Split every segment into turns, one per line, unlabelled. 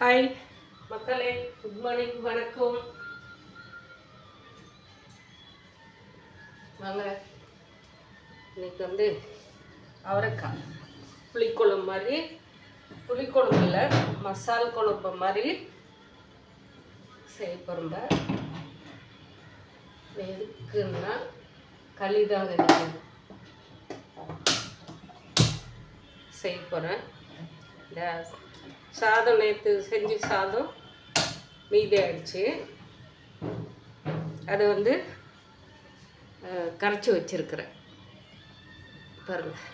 Hi மக்களே, good morning, வணக்கம். வாங்க, இன்னைக்கு அவரைக்காய் புளிக்குழம்பு மாதிரி, புளிக்குழம்பு இல்லை மசால் குழம்பு மாதிரி செய்ய போகிறோம்ப. எதுக்குன்னா களிதாங்க செய்ய போகிறேன். இந்த சாதம் நேற்று செஞ்சு சாதம் மீதி ஆயிடுச்சு. அதை கரைச்சி வச்சுருக்கிறேன் பாருங்கள்.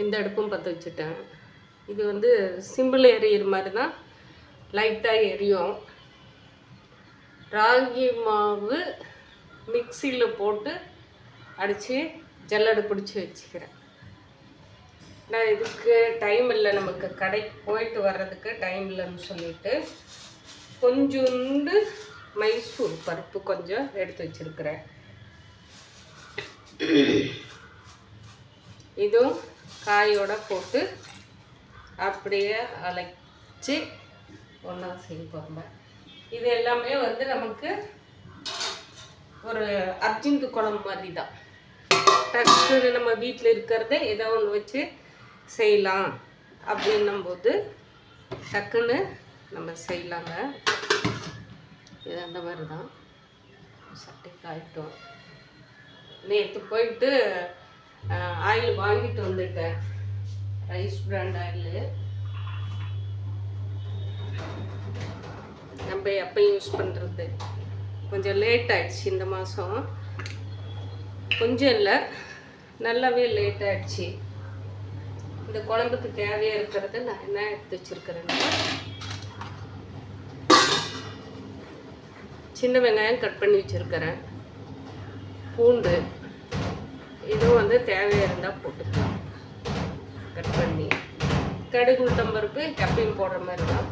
இந்த அடுப்பும் பற்ற வச்சுட்டேன். இது சிம்பிள் எரியிற மாதிரி தான், லைட்டாக எரியும். ராகி மாவு மிக்சியில் போட்டு அடித்து ஜல்லடை பிடிச்சி வச்சுக்கிறேன். நான் இதுக்கு டைம் இல்லை, நமக்கு கடைக்கு போயிட்டு வர்றதுக்கு டைம் இல்லைன்னு சொல்லிட்டு கொஞ்சோண்டு மைசூர் பருப்பு கொஞ்சம் எடுத்து வச்சுருக்கிறேன். இதுவும் காயோடு போட்டு அப்படியே அழைச்சி ஒன்றா செய்ய போகிறேன். இது எல்லாமே நமக்கு ஒரு அர்ஜென்ட் குழம்பு மாதிரி தான். டக்குன்னு நம்ம வீட்டில் இருக்கிறத ஏதோ ஒன்று வச்சு செய்யலாம் அப்படின்னும்போது டக்குன்னு நம்ம செய்யலாங்க. இது அந்த மாதிரி தான். சட்டை காய்ட்டோம். நேற்று போயிட்டு ஆயில் வாங்கிட்டு வந்துட்டேன், ரைஸ் பிராண்ட் ஆயில். நம்ம எப்போ யூஸ் பண்ணுறது கொஞ்சம் லேட் ஆகிடுச்சு இந்த மாதம். கொஞ்சம் இல்லை, நல்லாவே லேட் ஆகிடுச்சு. இந்த குழம்புக்கு தேவையாக இருக்கிறத நான் என்ன எடுத்து வச்சுருக்கிறேன்னா, சின்ன வெங்காயம் கட் பண்ணி வச்சுருக்கிறேன், பூண்டு இதுவும் தேவையாக இருந்தால் போட்டுக்கலாம் கட் பண்ணி. கடுகு உளுத்தம்பருப்பு எப்பயும் போடுற மாதிரி தான்.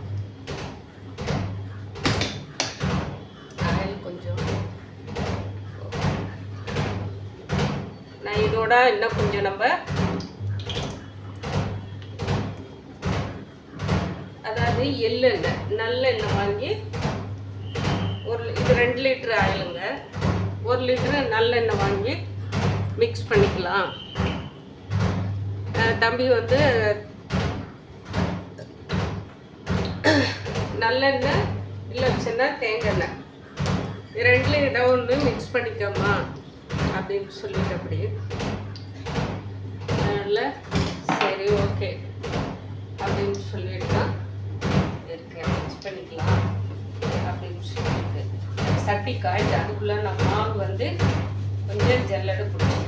ஆயில் கொஞ்சம், நான் இதோட இன்னும் கொஞ்சம் நம்ம எள்ளெண்ணெய் நல்லெண்ணெய் வாங்கி இது 2 லிட்டர் ஆயிலுங்க, 1 லிட்டரு நல்லெண்ணெய் வாங்கி மிக்ஸ் பண்ணிக்கலாம். தம்பி நல்லெண்ணெய் இல்லை சின்ன தேங்காய் எண்ணெய், 2ல் ஏதோ ஒன்று மிக்ஸ் பண்ணிக்கோமா அப்படின்னு சொல்லிட்டு அப்படி. அதனால் சரி ஓகே அப்படின்னு சொல்லிட்டு தான் இருக்கேன், மிக்ஸ் பண்ணிக்கலாம் அப்படின்னு சொல்லிட்டு. சட்டி காய்ட்டு அதுக்குள்ளே நான் மாவு கொஞ்சம் ஜல்லடை பிடிச்சி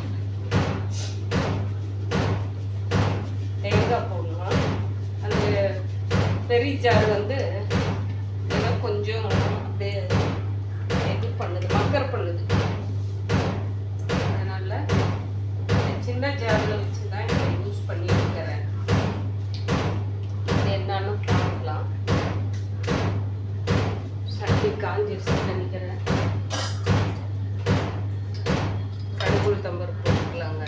தேங்காய் போடணும். அந்த பெரிய ஜார் ஏதோ கொஞ்சம் அப்படியே இது பண்ணுது, மக்கர் பண்ணுது. அதனால் சின்ன ஜாரில் வச்சு தான் இதை யூஸ் பண்ணி இருக்கிறேன். இது என்னன்னு பார்க்கலாம். சட்டி காஞ்சிருச்சு நினைக்கிறேன். கடுகு உளுத்தம்பருப்பு போட்டுக்கலாங்க.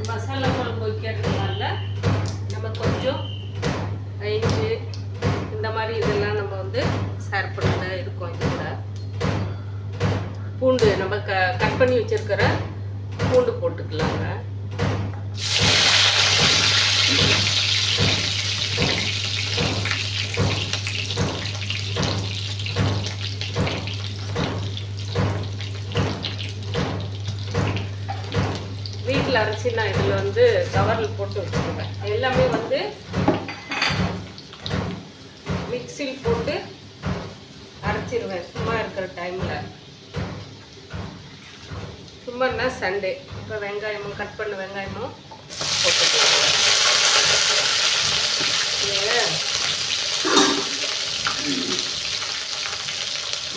மசாலா குழம்பு வைக்கிறதுனால நம்ம கொஞ்சம் இஞ்சி இந்த மாதிரி இதெல்லாம் நம்ம ஷேர் பண்ண இருக்கோம். இது கூட பூண்டு நம்ம கட் பண்ணி வச்சிருக்கிற பூண்டு போட்டுக்கலாங்க. வீட்டில் அரைச்சி நான் இதில் கவரில் போட்டு வச்சுருவேன். எல்லாமே மிக்சியில் போட்டு அரைச்சிடுவேன் சும்மா இருக்கிற டைமில். சும்மானா சண்டே இப்போ வெங்காயமும் கட் பண்ண வெங்காயமும் போட்டுக்கலாம்.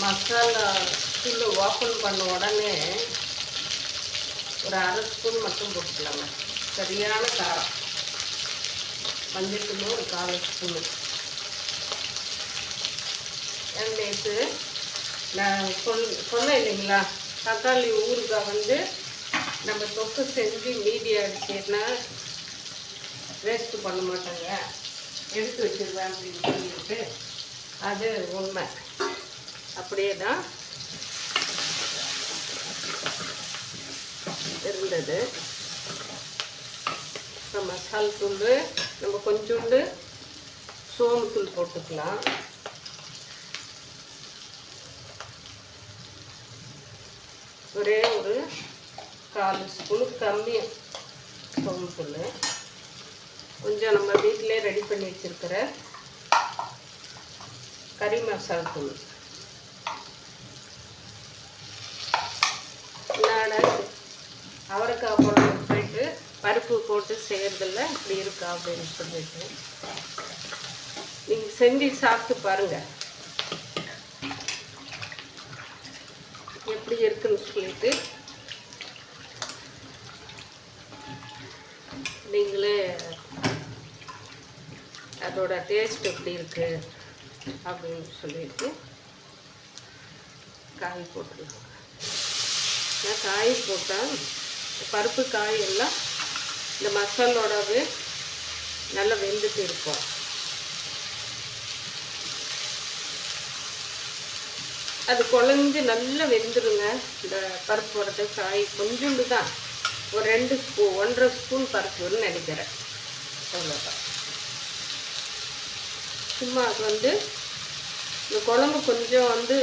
மசாலா தூள் ஓப்பன் பண்ண உடனே ஒரு 1/2 ஸ்பூன் மட்டும் போட்டுக்கலாங்க. சரியான காரம். மஞ்சள் ஒரு 1/4 ஸ்பூனு. நேற்று நான் சொன்னேன் இல்லைங்களா, தக்காளி ஊறுகாய் வந்து நம்ம தொக்கு செஞ்சு மீதி ஆகிடுச்சுன்னா வேஸ்ட்டு பண்ண மாட்டாங்க, எடுத்து வச்சிருவேன் அப்படின்னு சொல்லிட்டு அது உண்மை. அப்படியே தான் இருந்தது. இப்போ மசால் தூள் நம்ம கொஞ்சோண்டு சோம்புத்தூள் போட்டுக்கலாம். ஒரே ஒரு 1/4 ஸ்பூனு கம்மியாக சோம்புத்தூள். கொஞ்சம் நம்ம வீட்டிலே ரெடி பண்ணி வச்சுருக்கிற கறி மசால் தூள். என்னடா அவரைக்காய் குழம்பு போயிட்டு பருப்பு போட்டு செய்கிறதில்ல இப்படி இருக்கா அப்படின்னு சொல்லிட்டு நீங்கள் செஞ்சு சாப்பிட்டு பாருங்கள் எப்படி இருக்குன்னு சொல்லிட்டு நீங்களே அதோட டேஸ்ட் எப்படி இருக்கு அப்படின்னு சொல்லிட்டு காய் போட்டுருவோம். காய் போட்டால் பருப்பு காய் எல்லாம் இந்த மசாலோடவே நல்லா வெந்துட்டு இருக்கும். அது குழஞ்சி நல்லா வெந்துடுங்க. இந்த பருப்போடது காய் கொஞ்சோண்டு தான், ஒரு 1.5 ஸ்பூன் பருப்புன்னு நினைக்கிறேன், அவ்வளோதான். சும்மா அது வந்து இந்த குழம்பு கொஞ்சம் வந்து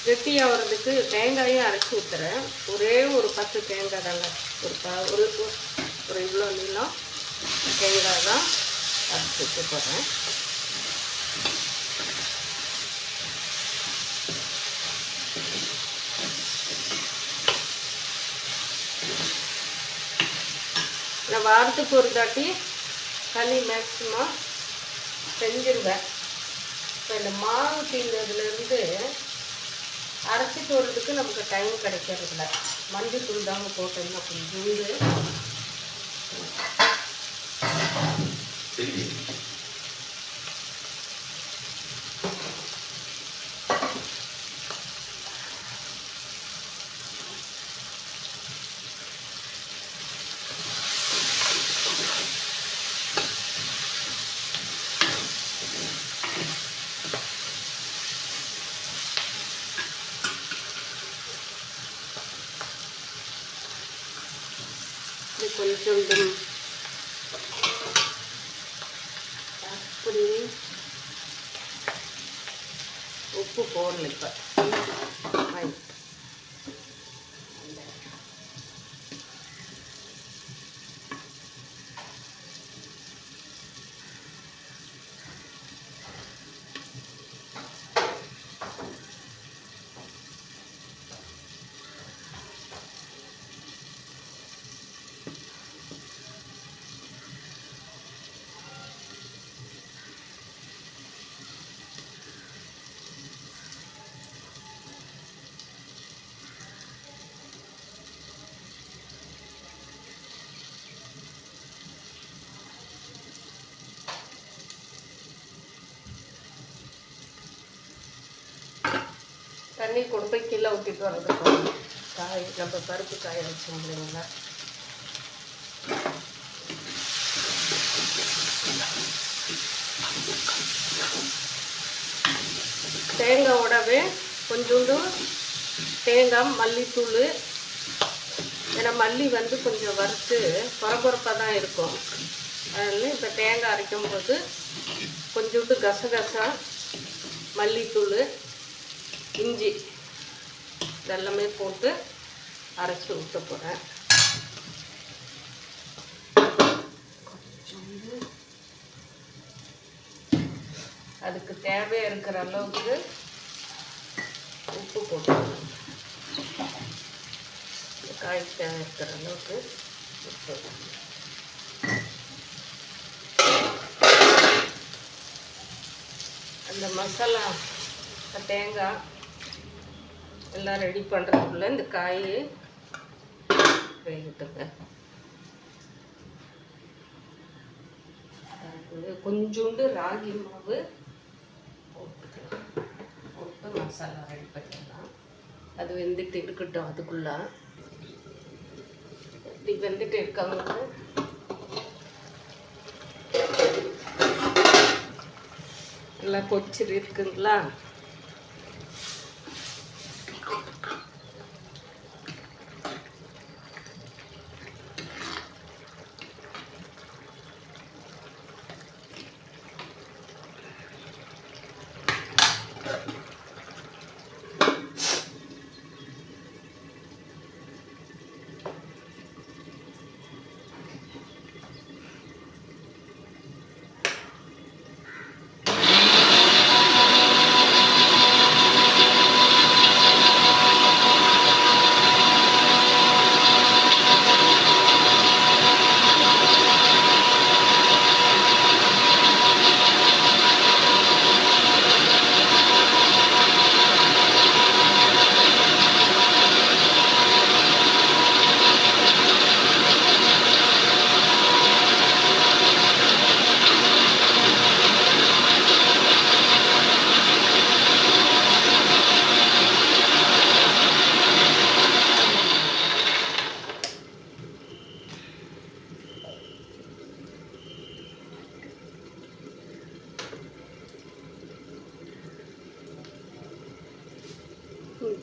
கெட்டியாகிறதுக்கு தேங்காயும் அரைச்சி ஊற்றுறேன். ஒரே ஒரு 10 தேங்காய் தாங்க, ஒரு இவ்வளோ நீளம் தேங்காய் தான் அரைச்சி ஊற்ற போகிறேன். நான் வாரத்துக்கு ஒரு தாட்டி களி மேக்ஸிமம் செஞ்சிருவேன். இப்போ இந்த மாவு தீர்ந்ததுலேருந்து அரைச்சிட்டு வரதுக்கு நமக்கு டைம் கிடைக்கிறதில்ல. மஞ்சள் தூள் தாங்க போட்டோம்னா கொஞ்சோண்டு கொஞ்சோண்டு அப்படி உப்பு போடல. இப்போ தண்ணி கொண்டு போய் கீழே ஊற்றிட்டு வரதுக்கு காய் நம்ம பருப்பு காய வச்சோம் இல்லைங்களா, தேங்காயோடவே கொஞ்சோண்டு தேங்காய் மல்லித்தூள். ஏன்னா மல்லி வந்து கொஞ்சம் வறுத்து பொறப்பொறப்பாக தான் இருக்கும். அதனால இப்போ தேங்காய் அரைக்கும் போது கொஞ்சோண்டு கசகசா, மல்லித்தூள், இஞ்சி இதெல்லாமே போட்டு அரைச்சி ஊற்ற போகிறேன். அதுக்கு தேவையாக இருக்கிற அளவுக்கு உப்பு போட்டு, காய்க்கு தேவை இருக்கிற அளவுக்கு உப்பு. அந்த மசாலா தேங்காய் எல்லாம் ரெடி பண்ணுறதுக்குள்ள இந்த காய் வேகட்டுங்க. கொஞ்சோண்டு ராகி மாவு போட்டுக்கலாம். போட்டு மசாலா ரெடி பண்ணிடலாம். அது வெந்துட்டு இருக்கட்டும். அதுக்குள்ள இப்படி வெந்துட்டு இருக்காங்க. நல்லா கொச்சிட்டு இருக்குங்களா?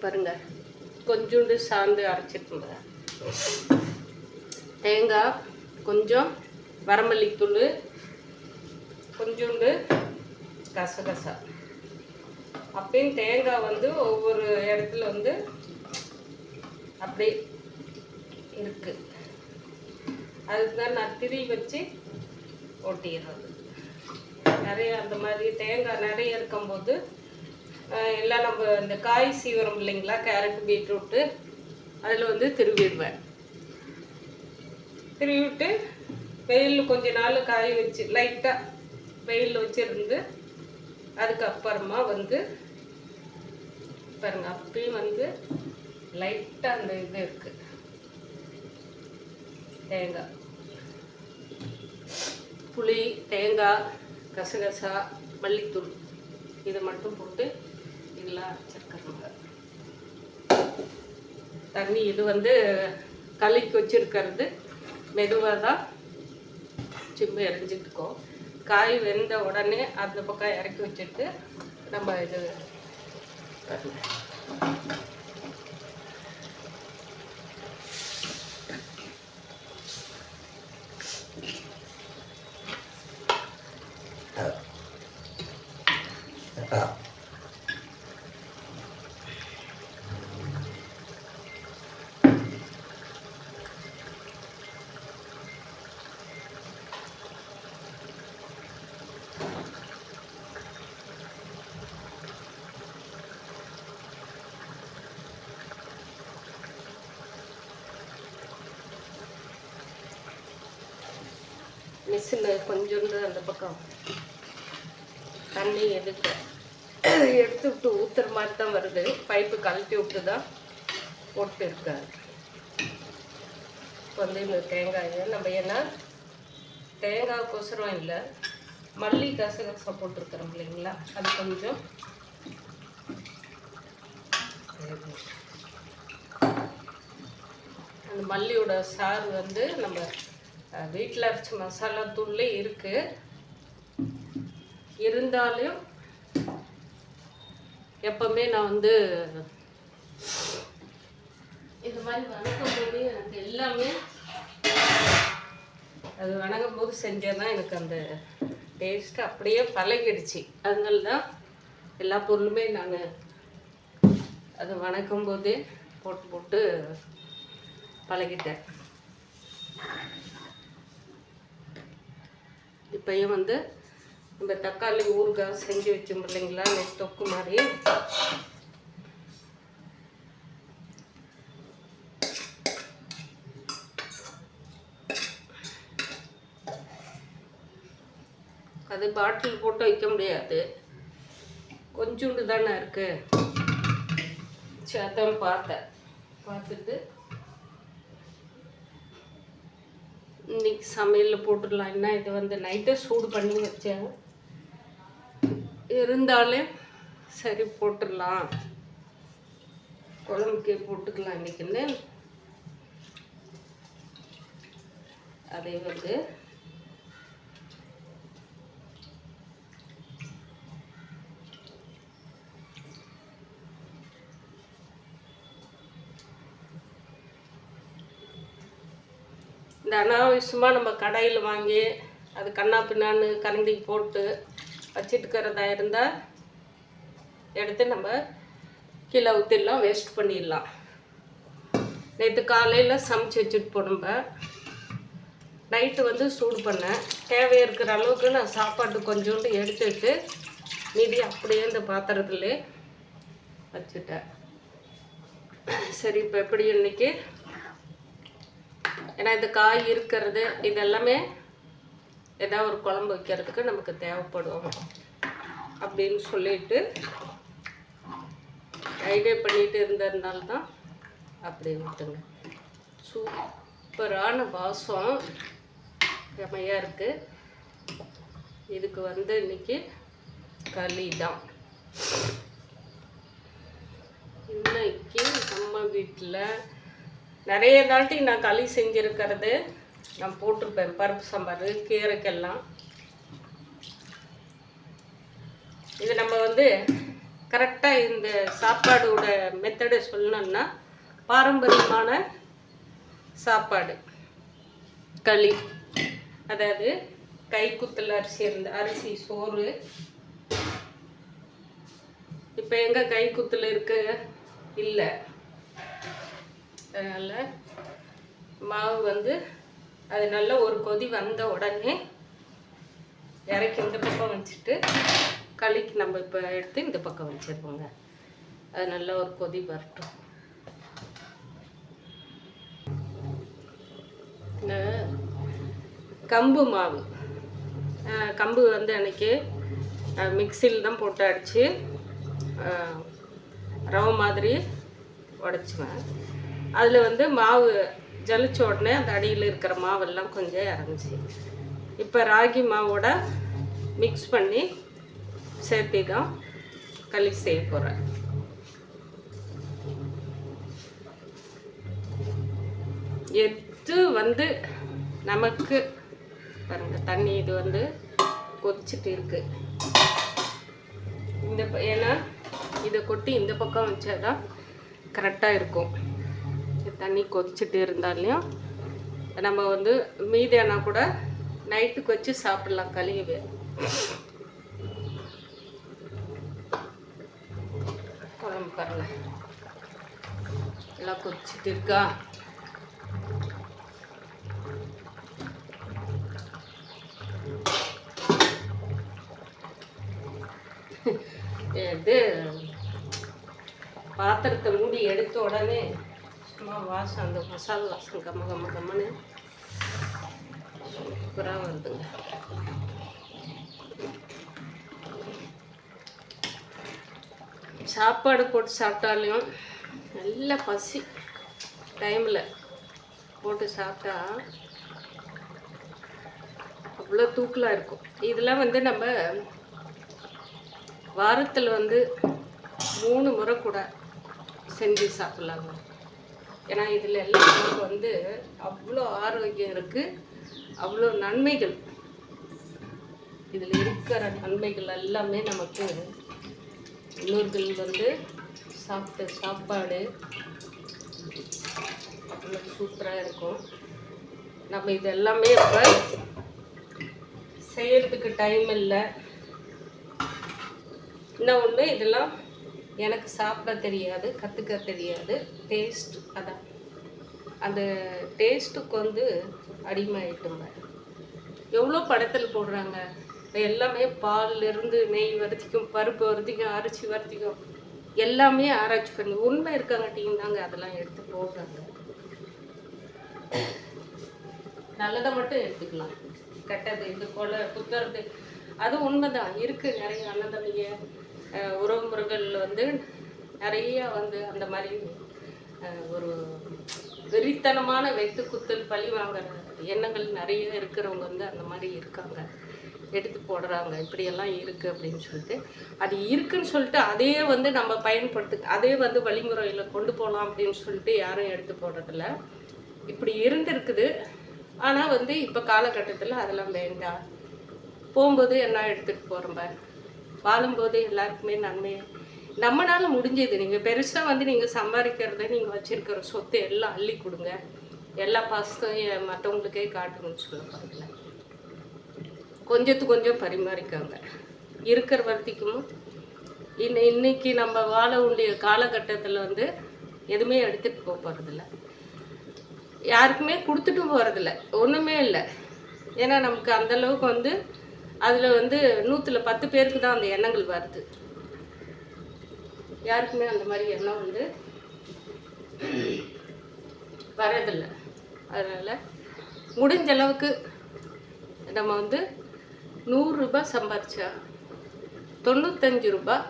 பாருங்க, கொஞ்சோண்டு சாந்து அரைச்சிட்டுங்க. தேங்காய், கொஞ்சம் வரமல்லித்தூள், கொஞ்சோண்டு கசகசா. அப்பயும் தேங்காய் வந்து ஒவ்வொரு இடத்துல வந்து அப்படியே இருக்கு. அதுக்கு தான் நான் திரி வச்சு ஒட்டிடுறது. நிறைய அந்த மாதிரி தேங்காய் நிறைய இருக்கும்போது எல்லாம் நம்ம இந்த காய் சீவரம் இல்லைங்களா, கேரட் பீட்ரூட்டு, அதில் வந்து திருவிடுவேன். திருவிட்டு வெயிலில் கொஞ்ச நாள் காய வச்சு லைட்டாக வெயிலில் வச்சுருந்து அதுக்கப்புறமா வந்து பாருங்கள், அப்பயும் வந்து லைட்டாக அந்த இது இருக்குது. தேங்காய், புளி, தேங்காய், கசகசா, மல்லித்தூள் இதை மட்டும் போட்டு எல்லாம் அரைச்சிருக்கிறோங்க. தண்ணி இது வந்து கலக்கி வச்சுருக்கிறது. மெதுவாக தான் சிம்மு எரிஞ்சிட்டுருக்கோம். காய் வெந்த உடனே அந்த பக்கம் இறக்கி வச்சுட்டு நம்ம இது மிஷினில் கொஞ்சோண்டு அந்த பக்கம் தண்ணி எடுத்து விட்டு ஊற்றுற மாதிரி தான் வருது. பைப்பு கழட்டி விட்டு தான் போட்டு இருக்காரு. இப்போ வந்து இந்த தேங்காயை நம்ம ஏன்னா தேங்காய் கொசரம் இல்லை, மல்லி கசகசா போட்டிருக்கிறோம் இல்லைங்களா, அது கொஞ்சம் அந்த மல்லியோட சாறு வந்து நம்ம வீட்டில் அரைச்ச மசாலா தூள்லே இருக்குது. இருந்தாலும் எப்பவுமே நான் வந்து இது மாதிரி வணக்கும் போது எனக்கு எல்லாமே அது வணங்கும் போது செஞ்சேன்னா எனக்கு அந்த டேஸ்ட்டு அப்படியே பழகிடுச்சு. அதனால தான் எல்லா பொருளுமே நான் அது வணக்கும் போதே போட்டு போட்டு பழகிட்டேன். இப்போயும் வந்து இந்த தக்காளி ஊறுகாய் செஞ்சு வச்சோம் இல்லைங்களா, தொக்கு மாதிரி, அது பாட்டில் போட்டு வைக்க முடியாது, கொஞ்சோண்டு தானே இருக்குது. சரி, பார்த்துட்டு இன்னைக்கு சமையலில் போட்டுடலாம். என்ன இது வந்து நைட்டே சூடு பண்ணி வச்சேன், இருந்தாலே சரி போட்டுடலாம், குழம்புக்கே போட்டுக்கலாம் இன்னைக்குன்னு. அதை வந்து இந்த அனாவசியமாக நம்ம கடையில் வாங்கி அது கண்ணா பின்னான்னு கரண்டி போட்டு வச்சுட்டுக்கிறதா இருந்தால் எடுத்து நம்ம கீழே ஊற்றிடலாம், வேஸ்ட் பண்ணிடலாம். நேற்று காலையில் சமைச்சு வச்சுட்டு போனோம்ப நைட்டு வந்து சூடு பண்ணேன். தேவை இருக்கிற அளவுக்கு நான் சாப்பாடு கொஞ்சோண்டு எடுத்துட்டு மீதி அப்படியே இந்த பாத்திரத்துலே வச்சுட்டேன். சரி, இப்போ எப்படி இன்னைக்கு, ஏன்னா இந்த காய் இருக்கிறது இதெல்லாமே ஏதாவது ஒரு குழம்பு வைக்கிறதுக்கு நமக்கு தேவைப்படும் அப்படின்னு சொல்லிட்டு ஐடியா பண்ணிட்டு இருந்ததுனால தான் அப்படி விட்டுங்க. சூப்பரான வாசம் செமையாக இருக்குது. இதுக்கு வந்து இன்னைக்கு களி தான். இன்னைக்கு நம்ம வீட்டில் நிறைய தாட்டி நான் களி செஞ்சுருக்கிறது நான் போட்டிருப்பேன். பருப்பு சாம்பார், கீரைக்கெல்லாம். இது நம்ம வந்து கரெக்டாக இந்த சாப்பாடோட மெத்தடை சொல்லணும்னா பாரம்பரியமான சாப்பாடு களி, அதாவது கைக்குத்தல் அரிசி இருந்த அரிசி சோறு. இப்போ எங்கே கைக்குத்தல் இருக்கு? இல்லை. அதனால் மாவு வந்து அது நல்ல ஒரு கொதி வந்த உடனே இறக்கி இந்த பக்கம் வச்சுட்டு களிக்கு நம்ம இப்போ எடுத்து இந்த பக்கம் வச்சிருப்போங்க. அது நல்ல ஒரு கொதி வரட்டும். இந்த கம்பு மாவு, கம்பு வந்து அன்றைக்கி மிக்சியில் தான் போட்டு அடித்து ரவை மாதிரி உடச்சுவேன். அதில் வந்து மாவு ஜலிச்ச உடனே அந்த அடியில் இருக்கிற மாவெல்லாம் கொஞ்சம் இறங்குச்சு. இப்போ ராகி மாவோட மிக்ஸ் பண்ணி சேர்த்து தான் களி செய்ய போகிறேன். எது வந்து நமக்கு பாருங்கள், தண்ணி இது வந்து கொதிச்சுட்டு இருக்கு. இந்த ஏன்னா இதை கொட்டி இந்த பக்கம் வச்சாதான் கரெக்டாக இருக்கும். தண்ணி கொதிச்சுட்டு இருந்தாலையும் நம்ம வந்து மீதியானா கூட நைட்டுக்கு வச்சு சாப்பிடலாம் களியவே. குழம்பு பாருங்க எல்லாம் கொதிச்சுட்டு இருக்கா. இது பாத்திரத்தை மூடி எடுத்த உடனே சும்மா வாசம், அந்த மசாலா வாசம் கம்ம கம்ம கம்மன்னு சூப்பராக வருதுங்க. சாப்பாடு போட்டு சாப்பிட்டாலையும் நல்ல பசி டைமில் போட்டு சாப்பிட்டா அவ்வளோ தூக்கலாக இருக்கும். இதெல்லாம் வந்து நம்ம வாரத்தில் வந்து 3 முறை கூட செஞ்சு சாப்பிட்லாங்க. ஏன்னா இதில் எல்லாம் நமக்கு வந்து அவ்வளோ ஆரோக்கியம் இருக்குது, அவ்வளோ நன்மைகள். இதில் இருக்கிற நன்மைகள் எல்லாமே நமக்கு முன்னோர்கள் வந்து சாப்பிட்ட சாப்பாடு அவ்வளோ சூப்பராக இருக்கும். நம்ம இது எல்லாமே இப்போ செய்யறதுக்கு டைம் இல்லை. இன்னும் ஒன்று, இதெல்லாம் எனக்கு சாப்பிட தெரியாது, கற்றுக்க தெரியாது. டேஸ்ட், அதான் அந்த டேஸ்ட்டுக்கு வந்து அடிமையாயிட்டுங்க. எவ்வளோ படத்தில் போடுறாங்க, எல்லாமே பாலிலிருந்து நெய் வறுத்திக்கும், பருப்பு வறுத்திக்கும், அரிசி வறுத்திக்கும், எல்லாமே ஆராய்ச்சி பண்ணி உண்மை இருக்காங்கட்டியும் தாங்க அதெல்லாம் எடுத்து போடுறாங்க. நல்லதை மட்டும் எடுத்துக்கலாம், கெட்டது இது போல் குத்துறது அது உண்மைதான். இருக்குது நிறைய அன்னதம்பிய உறவு முறைகள் வந்து நிறைய வந்து அந்த மாதிரி ஒரு வெறித்தனமான வெட்டு குத்தல் பழி வாங்குற எண்ணங்கள் நிறைய இருக்கிறவங்க வந்து அந்த மாதிரி இருக்காங்க, எடுத்து போடுறாங்க. இப்படியெல்லாம் இருக்குது அப்படின்னு சொல்லிட்டு, அது இருக்குன்னு சொல்லிட்டு அதே வந்து நம்ம அதே வந்து வழிமுறையில் கொண்டு போகலாம் அப்படின்னு சொல்லிட்டு யாரும் எடுத்து போடுறதில்ல. இப்படி இருந்திருக்குது. ஆனால் வந்து இப்போ காலகட்டத்தில் அதெல்லாம் வேண்டாம். போகும்போது என்ன எடுத்துகிட்டு போகிறோம்ப, வாழும்போது எல்லாருக்குமே நன்மை. நம்மளால முடிஞ்சது, நீங்கள் பெருசாக வந்து நீங்கள் சம்பாதிக்கிறத, நீங்கள் வச்சுருக்கிற சொத்து எல்லாம் அள்ளி கொடுங்க, எல்லா பாசத்தையும் மற்றவங்களுக்கே காட்டுங்கன்னு சொல்ல பாருங்களேன். கொஞ்சத்துக்கு கொஞ்சம் பரிமாறிக்காங்க. இருக்கிற வர்த்திக்கும் இன்னைக்கு நம்ம வாழ வேண்டிய காலகட்டத்தில் வந்து எதுவுமே எடுத்துகிட்டு போகிறதில்ல, யாருக்குமே கொடுத்துட்டும் போகிறதில்ல, ஒன்றுமே இல்லை. ஏன்னா நமக்கு அந்தளவுக்கு வந்து அதில் வந்து 100ல் 10 பேருக்கு தான் அந்த எண்ணங்கள் வருது. யாருக்குமே அந்த மாதிரி எண்ணம் வந்து வரதில்லை. அதனால் முடிஞ்ச அளவுக்கு நம்ம வந்து 100 ரூபாய் சம்பாதிச்சா 95 ரூபாய்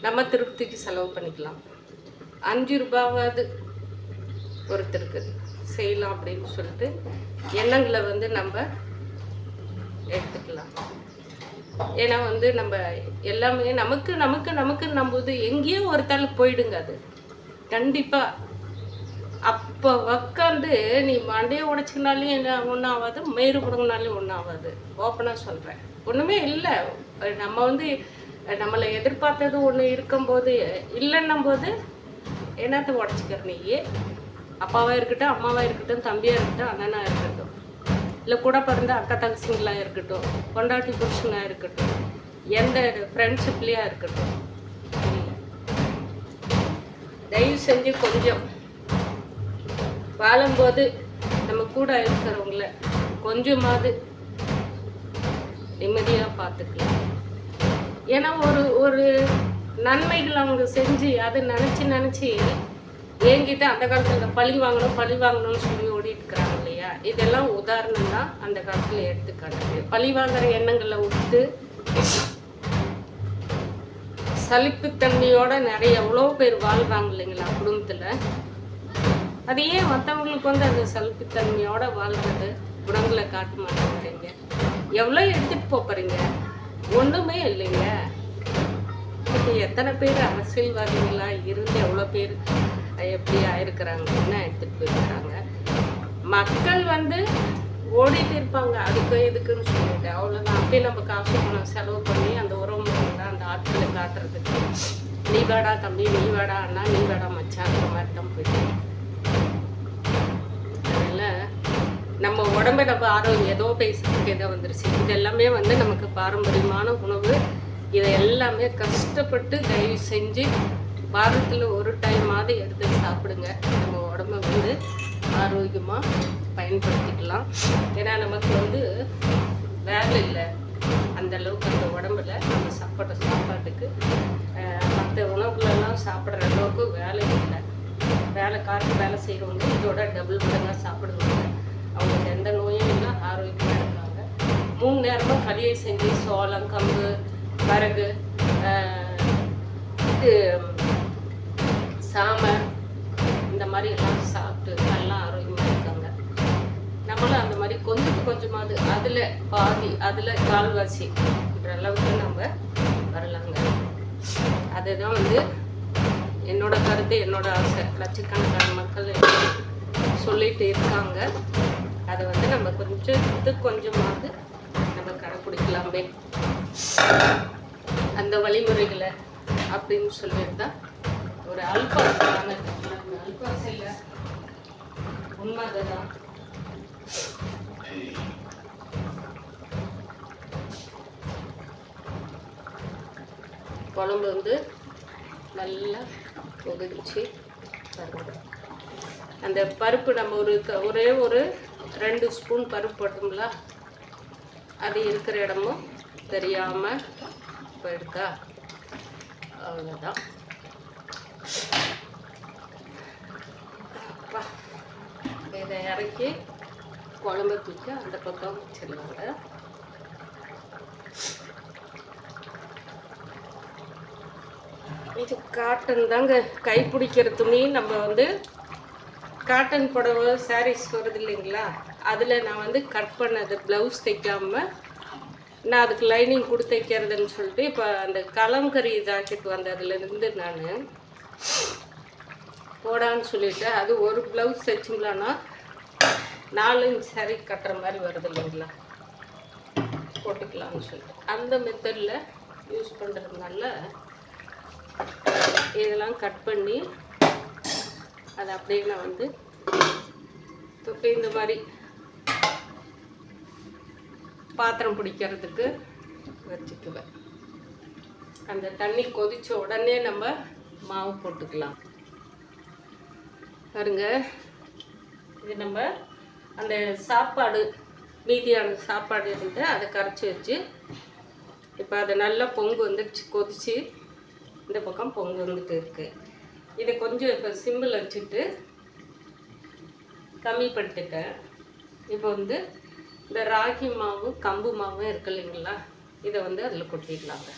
நம்ம திருப்திக்கு செலவு பண்ணிக்கலாம். 5 ரூபாவாவது ஒருத்தருக்கு செய்யலாம் அப்படின்னு சொல்லிட்டு எண்ணங்களை வந்து நம்ம எடுத்துக்கலாம். ஏன்னா வந்து நம்ம எல்லாமே நமக்கு நமக்கு நமக்குன்னு நம்புது எங்கேயோ ஒருத்தாள் போயிடுங்க. அது கண்டிப்பாக அப்போ உக்காந்து நீ மண்டையை உடைச்சிக்கினாலும் என்ன ஒன்றும் ஆகாது, மயிறு பிடுங்கினாலும் ஒன்றும் ஆகாது. ஓப்பனாக சொல்கிறேன், ஒன்றுமே இல்லை. நம்ம வந்து நம்மளை எதிர்பார்த்தது ஒன்று இருக்கும்போது இல்லைன்னும் போது என்னத்தை உடச்சிக்கிற நீயே, அப்பாவாக இருக்கட்டும், அம்மாவாக இருக்கட்டும், தம்பியாக இருக்கட்டும், அண்ணனாக இருக்கட்டும், இல்லை கூட பிறந்த அக்கா தங்கச்சிங்களாக இருக்கட்டும், பொண்டாட்டி புருஷனாக இருக்கட்டும், எந்த ஃப்ரெண்ட்ஷிப்லேயாக இருக்கட்டும், தயவு செஞ்சு கொஞ்சம் வாழும்போது நம்ம கூட இருக்கிறவங்கள கொஞ்சமாவது நிம்மதியாக பார்த்துக்கலாம். ஏன்னா ஒரு நன்மைகள் அவங்க செஞ்சு அதை நினச்சி என்கிட்ட அந்த காலத்தில் பழி வாங்கணும்னு சொல்லி ஓடிட்டு இருக்கிறாங்க இல்லையா, இதெல்லாம் உதாரணம் தான் அந்த காலத்தில் எடுத்துக்காட்டு. பழி வாங்குற எண்ணங்களை விட்டு சலிப்புத்தன்மையோட நிறைய எவ்வளோ பேர் வாழ்கிறாங்க இல்லைங்களா குடும்பத்தில். அது ஏன் மற்றவங்களுக்கு வந்து அந்த சலிப்புத்தன்மையோட வாழ்கிறது குணங்களை காட்ட மாட்டேங்கிறீங்க? எவ்வளோ எடுத்துகிட்டு போகிறீங்க? ஒன்றுமே இல்லைங்க. இப்போ எத்தனை பேர் அரசியல்வாதிகளாக இருந்து எவ்வளோ பேர் எப்படி ஆயிருக்கிறாங்கன்னா எடுத்துகிட்டு போயிருக்கிறாங்க. மக்கள் வந்து ஓடிட்டு இருப்பாங்க அதுக்கு இதுக்குன்னு சொல்லிட்டு, அவ்வளோதான். அப்படியே நம்ம காசு பணம் செலவு பண்ணி அந்த உறவுமுறை அந்த ஆட்களை காட்டுறதுக்கு நீ வாடா தம்பி, நீ வாடா அண்ணா, நீ வாடா மச்சான்ற மாதிரி தான் போயிட்டு. அதனால் நம்ம உடம்பை நம்ம ஆரோக்கியம் ஏதோ பேசுறதுக்கு ஏதோ வந்துருச்சு. இது எல்லாமே வந்து நமக்கு பாரம்பரியமான உணவு. இதை எல்லாமே கஷ்டப்பட்டு தயவு செஞ்சு வாரத்தில் ஒரு டைமாவது எடுத்து சாப்பிடுங்க. நம்ம உடம்பை வந்து ஆரோக்கியமாக பயன்படுத்திக்கலாம். ஏன்னா நமக்கு வந்து வேலை இல்லை அந்தளவுக்கு அந்த உடம்புல நம்ம சாப்பிட்ற சாப்பாட்டுக்கு மற்ற உணவுகளெல்லாம் சாப்பிட்ற அளவுக்கு வேலை இல்லை. வேலை செய்கிறவங்க இதோட டபுள் மடங்காக சாப்பிடுவாங்க. அவங்களுக்கு எந்த நோயும் இல்லை, ஆரோக்கியமாக இருக்காங்க. 3 நேரமும் களியை செஞ்சு சோளம், கம்பு, வரகு, சாமை இந்த மாதிரி எல்லாம் சாப்பிட்டு நல்லா ஆரோக்கியமாக இருக்காங்க. நம்மளும் அந்த மாதிரி கொஞ்சமாவது அதில் பாதி அதில் கால்வாசின்ற அளவுக்கு நம்ம வரலாங்க. அதுதான் வந்து என்னோட கருத்து, என்னோட ஆசை. லட்சக்கணக்கான மக்கள் சொல்லிட்டு இருக்காங்க. அதை வந்து நம்ம கொஞ்சமாவது நம்ம கடைப்பிடிக்கலாமே அந்த வழிமுறைகளை அப்படின்னு சொல்லியிருந்தா ஒரு அல்பாசையான அல்பாசை இல்லை, உண்மை அதுதான். குழம்பு வந்து நல்லா கொதிச்சு அந்த பருப்பு நம்ம ஒரே ஒரு 2 ஸ்பூன் பருப்பு போட்டோம்ல, அது இருக்கிற இடமும் தெரியாமல் போயிடுக்கா. அவ்வளோதான். இதை இறக்கி குழம்பு தூக்கி அந்த பக்கம் வச்சிடலாங்க. இது காட்டன் தாங்க, கைப்பிடிக்கிற துணி. நம்ம வந்து காட்டன் புடவை சாரீஸ் வருது இல்லைங்களா, அதில் நான் வந்து கட் பண்ணது ப்ளவுஸ் தைக்காமல் நான் அதுக்கு லைனிங் கொடுத்து தைக்கிறதுன்னு சொல்லிட்டு இப்போ அந்த கலம்கரி ஜாக்கெட் வந்ததுலேருந்து நான் போடான்னு சொல்லிவிட்டு அது ஒரு ப்ளவுஸ் தைச்சிங்களான்னா 4 இன்ச் சாரீ கட்டுற மாதிரி வருது இல்லைங்களா, போட்டுக்கலாம்னு சொல்லிட்டு அந்த மெத்தடில் யூஸ் பண்ணுறதுனால இதெல்லாம் கட் பண்ணி அதை அப்படியே நான் வந்து துப்பி இந்த மாதிரி பாத்திரம் பிடிக்கிறதுக்கு வச்சுக்குவேன். அந்த தண்ணி கொதித்த உடனே நம்ம மாவு போட்டுக்கலாம். பாருங்க, இது நம்ம அந்த சாப்பாடு மீதியான சாப்பாடு இருந்து அதை கரைச்சி வச்சு இப்போ அதை நல்லா பொங்கு வந்துடுச்சு, கொதிச்சு இந்த பக்கம் பொங்கு வந்துட்டு இருக்குது. இதை கொஞ்சம் இப்போ சிம்மில் வச்சுட்டு கம்மிப்படுத்திட்டேன். இப்போ வந்து இந்த ராகி மாவு கம்பு மாவும் இருக்கு இல்லைங்களா, இதை வந்து அதில் கொட்டிடலாங்க.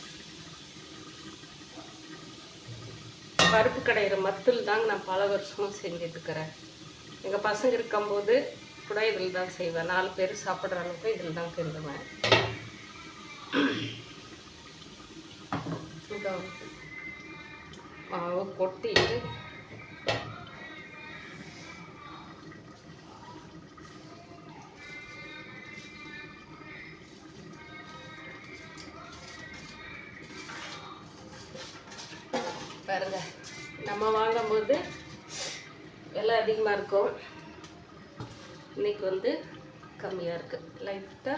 பருப்பு கடையிற மத்தில் தாங்க நான் பல வருஷமாக செஞ்சிட்ருக்கிறேன். எங்கள் பசங்க இருக்கும்போது கூட இதில் தான் செய்வேன். 4 பேர் சாப்பிட்ற அளவுக்கு இதில் தான் கிண்டுவேன். மாவு கொட்டிட்டு பாருங்க, நம்ம வாங்கும்போது விலை அதிகமாக இருக்கும், இன்னைக்கு வந்து கம்மியாக இருக்குது. லைட்டாக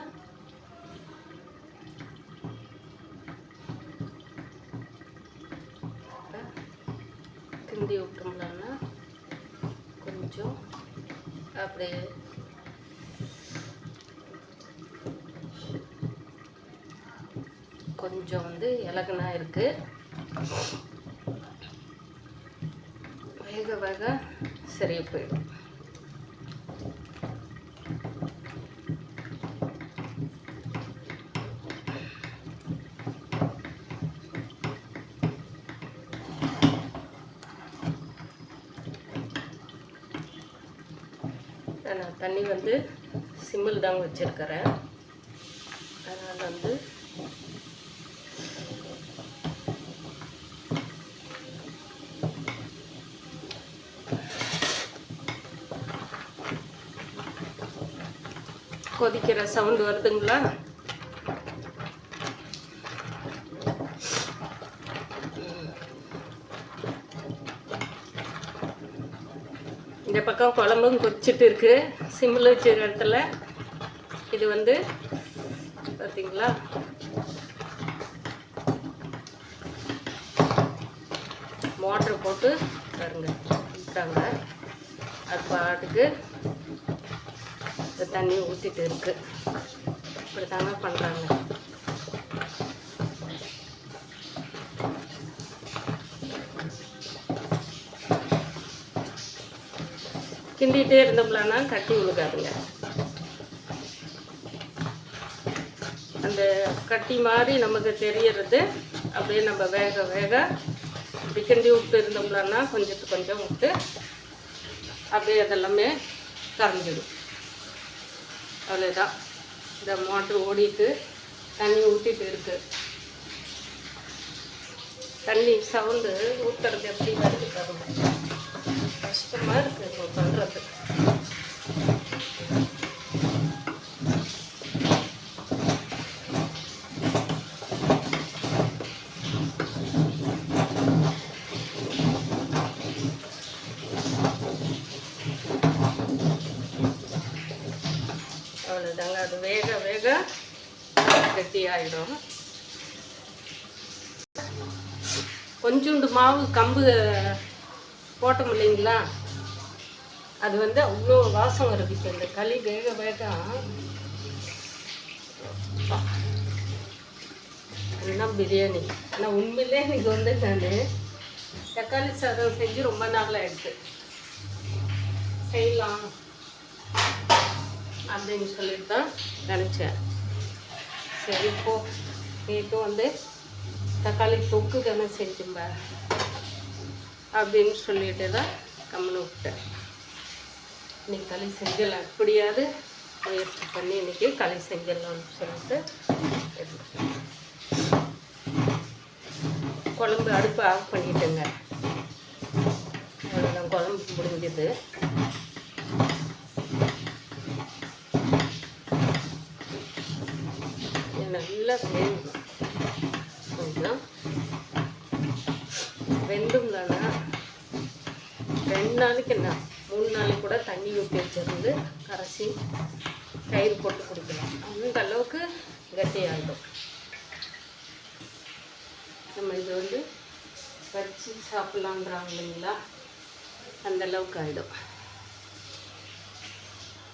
கிண்டி விட்டோம்னா கொஞ்சம் அப்படியே கொஞ்சம் வந்து இலகுனா இருக்குது. வேக வேக சரியாக போயிடும். நான் தண்ணி வந்து சிம்மில் தாங்க வச்சுருக்கிறேன். அதனால் வந்து கொதிக்கிற சவுண்டு வருதுங்களா, இந்த பக்கம் குழம்பும் கொதிச்சுட்டு இருக்கு சிம்மில் வச்சுருக்க இடத்துல. இது வந்து பார்த்தீங்களா, மோட்ரு போட்டு பாருங்க விட்டாங்க, அது பாட்டுக்கு தண்ணி ஊற்றிட்டு இருக்கு. இப்படி தாங்க பண்ணுறாங்க. கிண்டிகிட்டே இருந்தோம்லன்னா கட்டி விழுகாதுங்க. அந்த கட்டி மாதிரி நமக்கு தெரியறது அப்படியே நம்ம வேக வேக இப்படி கிண்டி விட்டு இருந்தோம்லன்னா கொஞ்சத்துக்கு கொஞ்சம் விட்டு அப்படியே அதெல்லாமே கரைஞ்சிடும். அவ்வளோதான். இந்த மோட்ரு ஓடிட்டு தண்ணி ஊற்றிட்டு இருக்கு. தண்ணி சவுண்டு ஊற்றுறது எப்படி வருது பாருங்க, கஷ்டமாக இருக்குது இப்போ பண்ணுறது. அவ்வளோதாங்க, அது வேக வேக கட்டி ஆகிடும். கொஞ்சோண்டு மாவு கம்பு போட்டோம் இல்லைங்களா, அது வந்து அவ்வளோ வாசம் வருது. இப்போ இந்த களி வேக வேக அதுதான் பிரியாணி. ஆனால் உண்மையிலே இன்றைக்கி வந்து நான் தக்காளி சாதம் செஞ்சு ரொம்ப நாள் ஆகிடுது, செய்யலாம் அப்படின்னு சொல்லிட்டு தான் நினச்சேன். சரி இப்போ நேற்று வந்து தக்காளி தொக்கு தானே செஞ்சும்ப அப்படின்னு சொல்லிட்டு தான் கம்முன்னு விட்டேன். இன்னைக்கு களி செஞ்சிடலாம், எப்படியாவது முயற்சி பண்ணி இன்னைக்கு களி செஞ்சிடலாம்னு சொல்லிட்டு குழம்பு அடுப்பு ஆஃப் பண்ணிட்டேங்க. அவ்வளோதான், குழம்பு முடிஞ்சது. நல்லா வேணும், கொஞ்சம் வெந்தும்லன்னா 2 நாளைக்கு என்ன 3 நாளைக்கு கூட தண்ணி ஊற்றி வச்சிருந்து கரைச்சி தயிர் போட்டு குடிக்கலாம். அந்த அளவுக்கு கட்டியாகிடும். நம்ம இது வந்து வச்சு சாப்பிட்லான்றாங்க இல்லைங்களா, அந்த அளவுக்கு ஆகிடும்.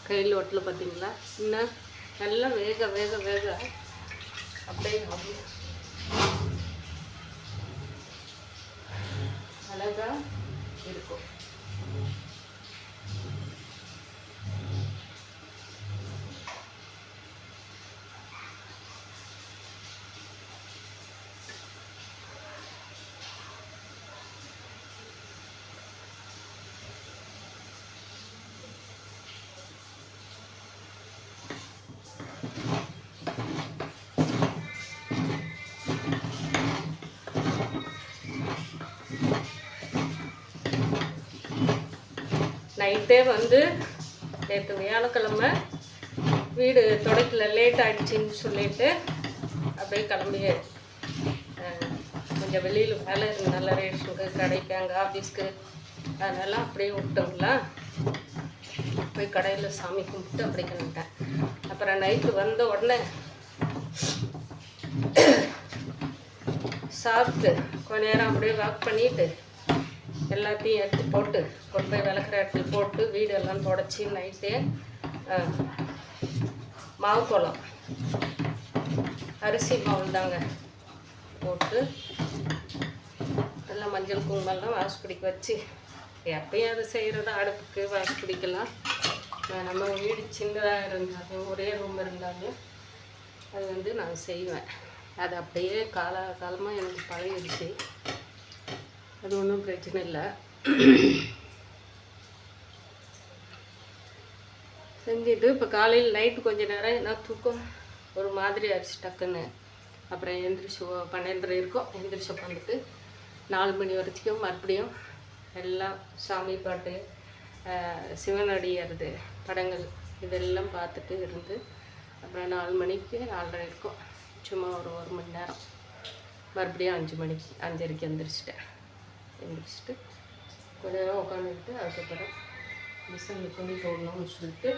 கையில் ஒட்டில் பார்த்தீங்களா, இன்னும் நல்லா வேக வேக வேக அப்படியே அழகாக இருக்கும். நைட்டே வந்து நேற்று வியாழக்கிழமை வீடு தொடக்கல, லேட் ஆகிடுச்சின்னு சொல்லிட்டு அப்படியே கிளம்பி கொஞ்சம் வெளியில் வேலை இருந்தனால ரேஷனுக்கு கடைக்கு அங்கே ஆஃபீஸ்க்கு அதனால அப்படியே விட்டோங்களா. போய் கடையில் சாமி கும்பிட்டு அப்படி கிளம்பிட்டேன். அப்புறம் நைட்டு வந்த உடனே சாப்பிட்டு கொஞ்ச நேரம் அப்படியே வாக் பண்ணிவிட்டு எல்லாத்தையும் எடுத்து போட்டு கொண்டு போய் விளக்குற இடத்துல போட்டு வீடெல்லாம் தொடச்சி நைட்டே மாவு கோலம் அரிசி மாவு தாங்க போட்டு எல்லாம் மஞ்சள் குங்குமம்லாம் வாசப்பிடிக்க வச்சு, எப்பயும் அது செய்கிறது அடுப்புக்கு வாசப்பிடிக்கலாம். நம்ம வீடு சின்னதாக இருந்தாலும் ஒரே ரூம் இருந்தாலும் அது வந்து நான் செய்வேன். அது அப்படியே காலமாக எனக்கு பழகிடுச்சு, அது ஒன்றும் பிரச்சனை இல்லை. செஞ்சுட்டு இப்போ காலையில் நைட்டு கொஞ்சம் நேரம் என்ன தூக்கம் ஒரு மாதிரி ஆயிடுச்சு டக்குன்னு. அப்புறம் எந்திரிச்சு 12:30 இருக்கும், எந்திரிச்சு உட்காந்துட்டு 4 மணி வரைக்கும் மறுபடியும் எல்லாம் சாமி பாட்டு, சிவனடியாரது படங்கள் இதெல்லாம் பார்த்துட்டு இருந்து அப்புறம் 4 மணிக்கு 4:30 இருக்கும், சும்மா ஒரு மணி நேரம் மறுபடியும் 5 மணிக்கு 5:30க்கு எந்திரிச்சிட்டேன். எந்திரிச்சிட்டு கொஞ்ச நேரம் உட்காந்துக்கிட்டு அதுக்கப்புறம் மிஷினில் துணி போடணும்னு சொல்லிட்டு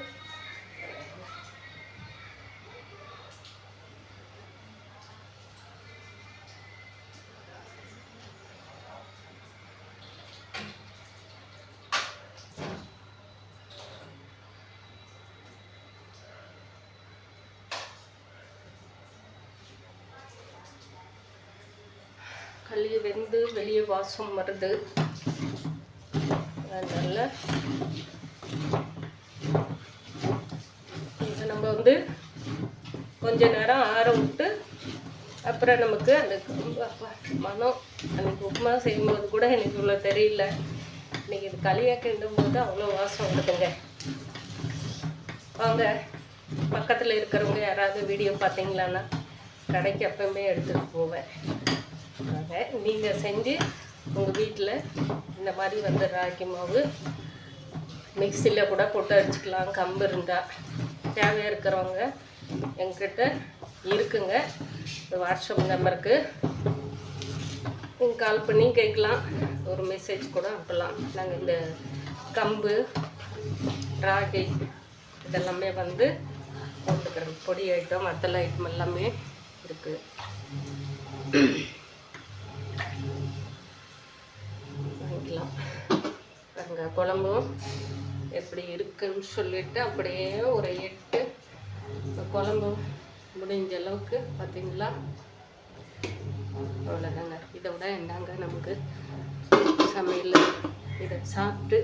களி வெந்து வெளியே வாசம் வருது. அதனால இதை நம்ம வந்து கொஞ்ச நேரம் ஆற விட்டு அப்புறம் நமக்கு அந்த மனம் அன்றைக்கி உப்புமா செய்யும்போது கூட எனக்கு இவ்வளோ தெரியல. இன்றைக்கி இது களியாக கிண்டும் போது அவ்வளோ வாசம் வருதுங்க. வாங்க, பக்கத்தில் இருக்கிறவங்க யாராவது வீடியோ பார்த்தீங்களான்னா கடைக்கு எப்பவுமே எடுத்துகிட்டு போவேன். நீங்கள் செஞ்சு உங்கள் வீட்டில் இந்த மாதிரி வந்து ராகி மாவு மிக்சியில் கூட போட்டு அடிச்சுக்கலாம். கம்பு இருந்தால் தேவையாக இருக்கிறவங்க எங்கிட்ட இருக்குங்க. இந்த வாட்ஸ்அப் நம்பருக்கு நீங்கள் கால் பண்ணி கேட்கலாம், ஒரு மெசேஜ் கூட அனுப்பலாம். நாங்கள் இந்த கம்பு ராகி இதெல்லாமே வந்து போட்டுக்கிறோம். பொடி ஐட்டம் மற்ற ஐட்டம் எல்லாமே இருக்குது. வாங்கிக்கலாம். பாருங்க குழம்பும் எப்படி இருக்குன்னு சொல்லிட்டு அப்படியே ஒரு 8 குழம்பு முடிஞ்ச அளவுக்கு பார்த்தீங்களா. அவ்வளோதாங்க. இதை விட என்னங்க நமக்கு சமையல். இதை சாப்பிட்டு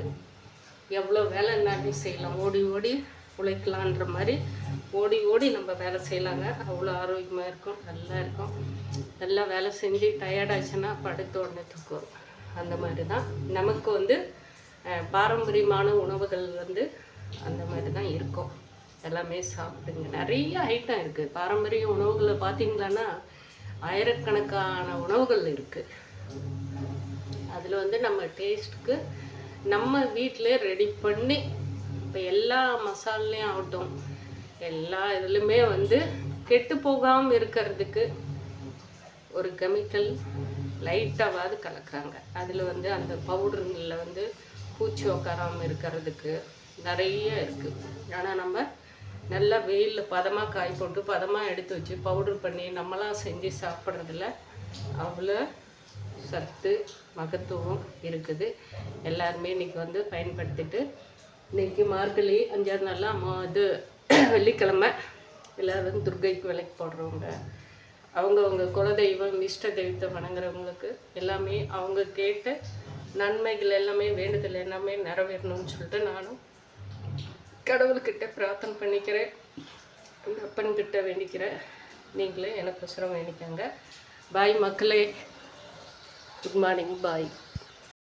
எவ்வளோ வேலைன்னாலும் செய்யலாம். ஓடி ஓடி உழைக்கலான்ற மாதிரி ஓடி ஓடி நம்ம வேலை செய்யலாங்க. அவ்வளோ ஆரோக்கியமாக இருக்கும், நல்லா இருக்கும். நல்லா வேலை செஞ்சு டயர்டாச்சுன்னா படுத்த உடனே தூக்கம். அந்த மாதிரி தான் நமக்கு வந்து பாரம்பரியமான உணவுகள் வந்து அந்த மாதிரி தான் இருக்கும். எல்லாமே சாப்பிடுங்க. நிறைய ஐட்டம் இருக்குது. பாரம்பரிய உணவுகளை பார்த்தீங்களான்னா ஆயிரக்கணக்கான உணவுகள் இருக்குது. அதில் வந்து நம்ம டேஸ்ட்டுக்கு நம்ம வீட்டிலே ரெடி பண்ணி இப்போ எல்லா மசாலையும் ஆகட்டும் எல்லா இதுலையுமே வந்து கெட்டு போகாமல் இருக்கிறதுக்கு ஒரு கெமிக்கல் லைட்டாவது கலக்குறாங்க. அதில் வந்து அந்த பவுடருங்களில் வந்து பூச்சி உக்காராமல் இருக்கிறதுக்கு நிறைய இருக்குது. ஆனால் நம்ம நல்லா வெயிலில் பதமாக காய் போட்டு பதமாக எடுத்து வச்சு பவுடர் பண்ணி நம்மளாம் செஞ்சு சாப்பிட்றதுல அவ்வளோ சத்து மகத்துவம் இருக்குது. எல்லாருமே இன்றைக்கி வந்து பயன்படுத்திட்டு, இன்றைக்கி மார்கழி 5ஆவது நாள்லாம் இது வெள்ளிக்கிழமை எல்லோரும் துர்க்கைக்கு விலைக்கு போடுறவங்க, அவங்கவுங்க குலதெய்வம் இஷ்ட தெய்வத்தை வணங்குறவங்களுக்கு எல்லாமே அவங்க கேட்ட நன்மைகள் எல்லாமே வேண்டுதல் எல்லாமே நிறைவேறணும்னு சொல்லிட்டு நானும் கடவுள்கிட்ட பிரார்த்தனை பண்ணிக்கிறேன். இந்த அப்பன்கிட்ட வேண்டிக்கிறேன். நீங்களே எனக்கு உசரம் வேண்டிக்கங்க. பாய் மக்களே. Good morning. பாய்.